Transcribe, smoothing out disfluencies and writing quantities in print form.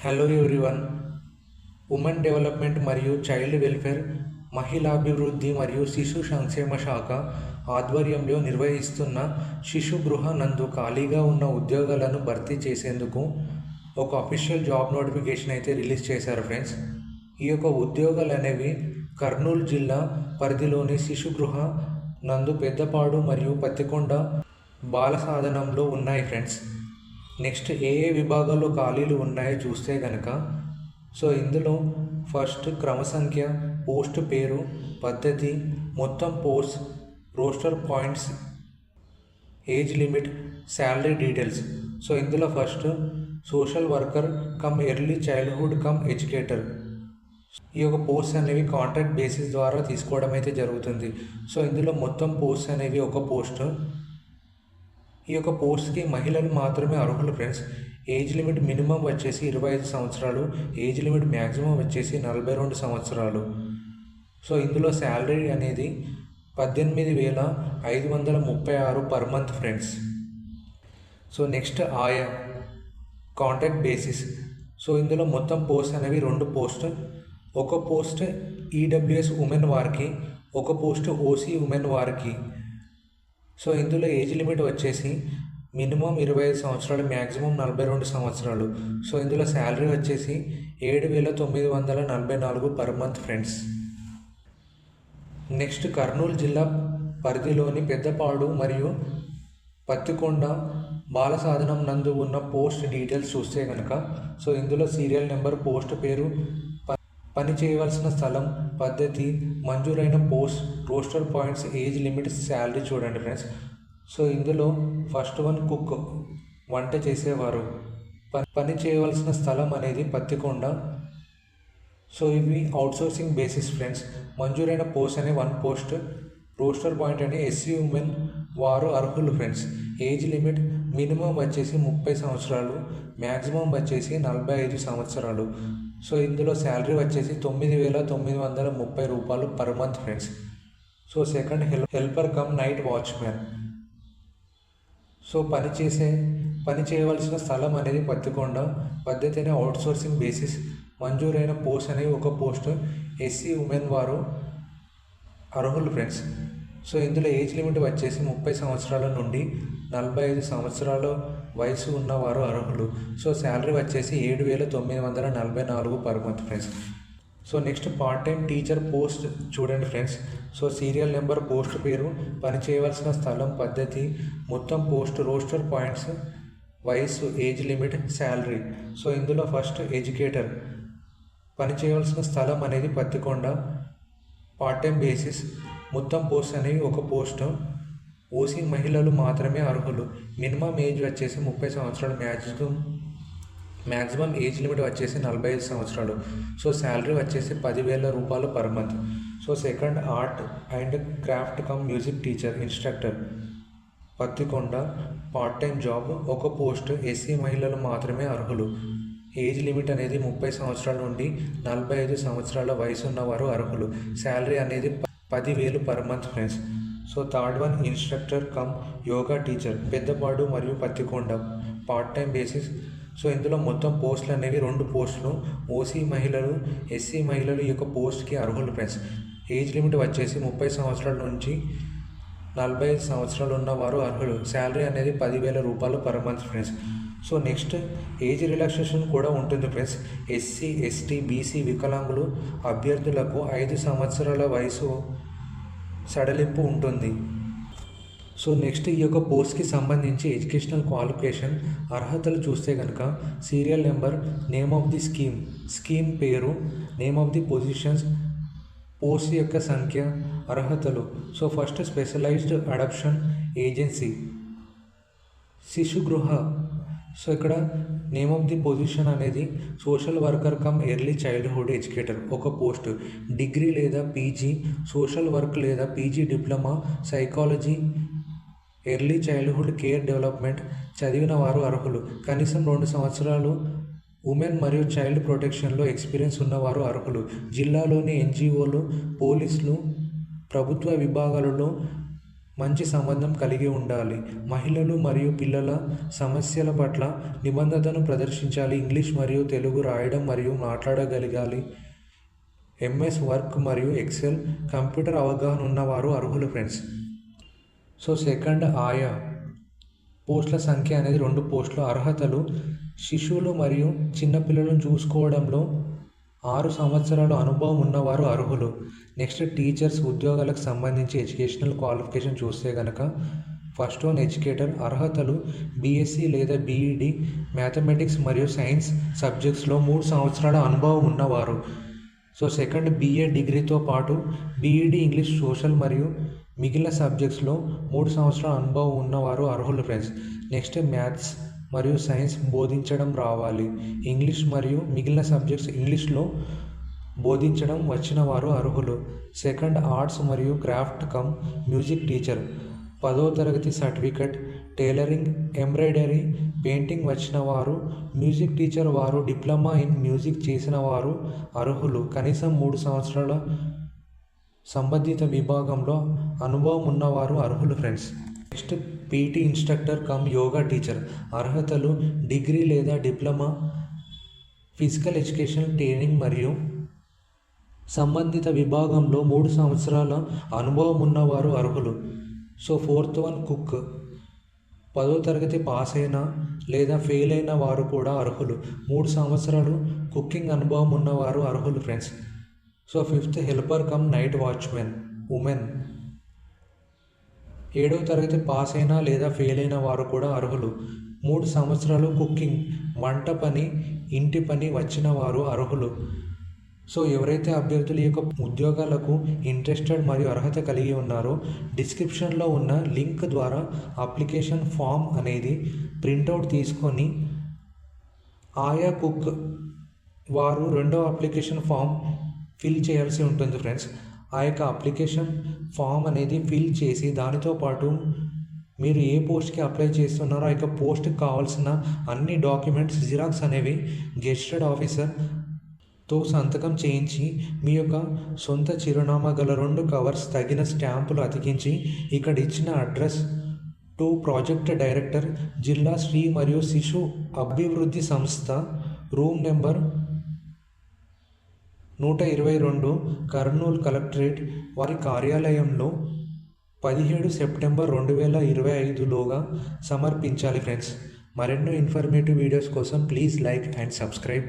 Hello everyone. Women development మరియు child welfare, మహిళాభివృద్ధి మరియు శిశు సంక్షేమ శాఖ ఆధ్వర్యంలో నిర్వహిస్తున్న శిశు గృహ నందు ఖాళీగా ఉన్న ఉద్యోగాలను భర్తీ చేసేందుకు ఒక అఫీషియల్ జాబ్ నోటిఫికేషన్ అయితే రిలీజ్ చేశారు ఫ్రెండ్స్. ఈ యొక్క ఉద్యోగాలు అనేవి కర్నూలు జిల్లా పరిధిలోని శిశు గృహ నందు పెద్దపాడు మరియు పత్తికొండ బాల సాధనంలో ఉన్నాయి ఫ్రెండ్స్. నెక్స్ట్ ఏ విభాగాల్లో ఖాళీలు ఉన్నాయో చూస్తే కనుక ఇందులో ఫస్ట్ క్రమ సంఖ్య, పోస్ట్ పేరు, పద్ధతి, మొత్తం post, roster points, age limit, salary details. ఇందులో first social worker cum early childhood cum educator. ఈ యొక్క పోస్ట్ అనేవి కాంట్రాక్ట్ బేసిస్ ద్వారా తీసుకోవడం అయితే జరుగుతుంది. ఇందులో మొత్తం పోస్ట్ అనేవి ఒక పోస్ట్. ఈ యొక్క పోస్ట్కి మహిళలు మాత్రమే అర్హులు ఫ్రెండ్స్. ఏజ్ లిమిట్ మినిమం వచ్చేసి 25 సంవత్సరాలు, ఏజ్ లిమిట్ మ్యాక్సిమం వచ్చేసి 42 సంవత్సరాలు. ఇందులో శాలరీ అనేది 18,536 పర్ మంత్ ఫ్రెండ్స్. నెక్స్ట్ ఆయా కాంట్రాక్ట్ బేసిస్. ఇందులో మొత్తం పోస్ట్ అనేవి 2 పోస్ట్. ఒక పోస్ట్ ఈడబ్ల్యూఎస్ ఉమెన్ వారికి, ఒక పోస్ట్ ఓసీ ఉమెన్ వారికి. ఇందులో ఏజ్ లిమిట్ వచ్చేసి మినిమం 25 సంవత్సరాలు, మ్యాక్సిమం 42 సంవత్సరాలు. ఇందులో శాలరీ వచ్చేసి 7,944 per month friends. Next Kurnool జిల్లా పరిధిలోని పెద్దపాడు మరియు పత్తికొండ బాల సాధనం నందు ఉన్న పోస్ట్ డీటెయిల్స్ చూస్తే కనుక ఇందులో సీరియల్ నెంబర్, పోస్ట్ పేరు, పని చేయవలసిన స్థలం, పద్ధతి, మంజూరైన post, roster points, age limit, salary చూడండి ఫ్రెండ్స్. ఇందులో ఫస్ట్ వన్ కుక్, వంట చేసేవారు. పని చేయవలసిన స్థలం అనేది పత్తికొండ. ఇవి అవుట్సోర్సింగ్ బేసిస్ ఫ్రెండ్స్. మంజూరైన పోస్ట్ అనే 1 పోస్ట్. రోస్టర్ పాయింట్ అని ఎస్సీ ఉమెన్ వారు అర్హులు ఫ్రెండ్స్. ఏజ్ లిమిట్ మినిమం వచ్చేసి 30 సంవత్సరాలు, మ్యాక్సిమం వచ్చేసి 45 సంవత్సరాలు. ఇందులో శాలరీ వచ్చేసి 9,930 రూపాయలు per month friends. Second helper cum night watchman. పని చేయవలసిన స్థలం అనేది పత్తికొండ. పద్ధతి అనే అవుట్సోర్సింగ్ బేసిస్. మంజూరైన పోస్ట్ అనేది ఒక పోస్ట్. ఎస్సీ ఉమెన్ వారు అర్హులు ఫ్రెండ్స్. ఇందులో ఏజ్ లిమిట్ వచ్చేసి 30 సంవత్సరాల నుండి 45 సంవత్సరాల వయసు ఉన్నవారు అర్హులు. శాలరీ వచ్చేసి 7,944 per month friends. Next part time teacher post చూడండి ఫ్రెండ్స్. సీరియల్ నెంబర్, పోస్ట్ పేరు, పని చేయవలసిన స్థలం, పద్ధతి, మొత్తం పోస్ట్, రోస్టర్ పాయింట్స్, వయసు, ఏజ్ లిమిట్, శాలరీ. ఇందులో ఫస్ట్ ఎడ్యుకేటర్. పని చేయవలసిన స్థలం అనేది పత్తికొండ. Part time basis. మొత్తం పోస్ట్ అనేవి ఒక పోస్టు. ఓసీ మహిళలు మాత్రమే అర్హులు. మినిమం ఏజ్ వచ్చేసి 30 సంవత్సరాలు, మ్యాక్సిమం ఏజ్ లిమిట్ వచ్చేసి 45 సంవత్సరాలు. శాలరీ వచ్చేసి 10,000 రూపాయలు per month. Second art and craft cum music teacher instructor Pattikonda. Part time job, ఒక పోస్ట్. ఎస్సీ మహిళలు మాత్రమే అర్హులు. ఏజ్ లిమిట్ అనేది 30 సంవత్సరాల నుండి 45 సంవత్సరాల వయసు ఉన్నవారు అర్హులు. శాలరీ అనేది 10,000 per month friends. Third one instructor come yoga teacher Peddapadu మరియు పత్తికొండ. Part time basis. ఇందులో మొత్తం పోస్టులు అనేవి 2 పోస్టులు. ఓసీ మహిళలు, ఎస్సీ మహిళలు ఈ యొక్క పోస్ట్కి అర్హులు ఫ్రెండ్స్. ఏజ్ లిమిట్ వచ్చేసి 30 సంవత్సరాల నుంచి 45 సంవత్సరాలు ఉన్నవారు అర్హులు. శాలరీ అనేది 10,000 రూపాయలు per month friends. Next age relaxation కూడా ఉంటుంది ఫ్రెండ్స్. ఎస్సీ, ఎస్టీ, బీసీ వికలాంగులు అభ్యర్థులకు 5 సంవత్సరాల వయసు సడలింపు ఉంటుంది. నెక్స్ట్ ఈ యొక్క పోస్ట్కి సంబంధించి ఎడ్యుకేషనల్ క్వాలిఫికేషన్ అర్హతలు చూస్తే కనుక serial number, name of the scheme పేరు, name of the positions, post యొక్క సంఖ్య, అర్హతలు. ఫస్ట్ స్పెషలైజ్డ్ అడాప్షన్ ఏజెన్సీ శిశు గృహ. ఇక్కడ నేమ్ ఆఫ్ ది పొజిషన్ అనేది social worker cum early childhood educator, ఒక పోస్ట్. డిగ్రీ లేదా పీజీ సోషల్ వర్క్ లేదా PG diploma psychology early childhood care development చదివిన వారు అర్హులు. కనీసం 2 సంవత్సరాలు ఉమెన్ మరియు చైల్డ్ ప్రొటెక్షన్లో ఎక్స్పీరియన్స్ ఉన్నవారు అర్హులు. జిల్లాలోని ఎన్జిఓలు, పోలీసులు, ప్రభుత్వ విభాగాలలో మంచి సంబంధం కలిగి ఉండాలి. మహిళలు మరియు పిల్లల సమస్యల పట్ల నిబద్ధతను ప్రదర్శించాలి. ఇంగ్లీష్ మరియు తెలుగు రాయడం మరియు మాట్లాడగలగాలి. ఎంఎస్ వర్డ్ మరియు ఎక్సెల్ కంప్యూటర్ అవగాహన ఉన్నవారు అర్హులు ఫ్రెండ్స్. సో సెకండ్ ఆయా పోస్టుల సంఖ్య అనేది 2 పోస్టులు. అర్హతలు: శిశువులు మరియు చిన్నపిల్లలను చూసుకోవడంలో 6 సంవత్సరాల అనుభవం ఉన్నవారు అర్హులు. నెక్స్ట్ టీచర్స్ ఉద్యోగాలకు సంబంధించి ఎడ్యుకేషనల్ క్వాలిఫికేషన్ చూస్తే కనుక ఫస్ట్ వన్ ఎడ్యుకేటర్. అర్హతలు: బీఎస్సీ లేదా బీఈడి మ్యాథమెటిక్స్ మరియు సైన్స్ సబ్జెక్ట్స్లో 3 సంవత్సరాల అనుభవం ఉన్నవారు. సో సెకండ్ బీఏ డిగ్రీతో పాటు బీఈడి ఇంగ్లీష్ సోషల్ మరియు మిగిలిన సబ్జెక్ట్స్లో 3 సంవత్సరాల అనుభవం ఉన్నవారు అర్హులు ఫ్రెండ్స్. నెక్స్ట్ మ్యాథ్స్ మరియు సైన్స్ బోధించడం రావాలి. ఇంగ్లీష్ మరియు మిగిలిన సబ్జెక్ట్స్ ఇంగ్లీష్లో బోధించడం వచ్చిన వారు అర్హులు. సెకండ్ ఆర్ట్స్ మరియు క్రాఫ్ట్ కమ్ మ్యూజిక్ టీచర్. 10వ తరగతి సర్టిఫికెట్ టైలరింగ్, ఎంబ్రాయిడరీ, పెయింటింగ్ వచ్చిన వారు. మ్యూజిక్ టీచర్ వారు డిప్లొమా ఇన్ మ్యూజిక్ చేసిన వారు అర్హులు. కనీసం 3 సంవత్సరాల సంబంధిత విభాగంలో అనుభవం ఉన్నవారు అర్హులు friends. Next PT instructor come yoga teacher. అర్హతలు: డిగ్రీ లేదా డిప్లొమా ఫిజికల్ ఎడ్యుకేషన్ ట్రైనింగ్ మరియు సంబంధిత విభాగంలో 3 సంవత్సరాల అనుభవం ఉన్నవారు అర్హులు. So fourth one cook. 10వ తరగతి పాస్ అయిన లేదా ఫెయిల్ అయిన వారు కూడా అర్హులు. 3 సంవత్సరాలు కుకింగ్ అనుభవం ఉన్నవారు అర్హులు friends. So fifth helper cum night watchmen women. 7వ తరగతి పాస్ అయిన లేదా ఫెయిల్ అయిన వారు కూడా అర్హులు. 3 సంవత్సరాలు కుకింగ్ వంట పని ఇంటి పని వచ్చిన వారు అర్హులు. సో ఎవరైతే అభ్యర్థులు ఈ యొక్క ఉద్యోగాలకు ఇంట్రెస్టెడ్ మరియు అర్హత కలిగి ఉన్నారో డిస్క్రిప్షన్లో ఉన్న లింక్ ద్వారా అప్లికేషన్ ఫామ్ అనేది ప్రింటౌట్ తీసుకొని ఆయా కుక్ వారు 2వ అప్లికేషన్ ఫామ్ ఫిల్ చేయాల్సి ఉంటుంది ఫ్రెండ్స్. ఆ యొక్క అప్లికేషన్ ఫామ్ అనేది ఫిల్ చేసి దానితో పాటు మీరు ఏ పోస్ట్కి అప్లై చేస్తున్నారో ఆ యొక్క పోస్ట్కి కావాల్సిన అన్ని డాక్యుమెంట్స్ జిరాక్స్ అనేవి గెజిటెడ్ ఆఫీసర్తో సంతకం చేయించి మీ యొక్క సొంత చిరునామా గల 2 కవర్స్ తగిన స్టాంపులు అతికించి ఇక్కడ ఇచ్చిన అడ్రస్ టు ప్రాజెక్ట్ డైరెక్టర్, జిల్లా స్త్రీ మరియు శిశు అభివృద్ధి సంస్థ, రూమ్ నెంబర్ 122, కర్నూలు కలెక్టరేట్ వారి కార్యాలయంలో 17 సెప్టెంబర్ 2025లోగా సమర్పించాలి ఫ్రెండ్స్. మరెన్నో ఇన్ఫర్మేటివ్ వీడియోస్ కోసం ప్లీజ్ లైక్ అండ్ సబ్స్క్రైబ్.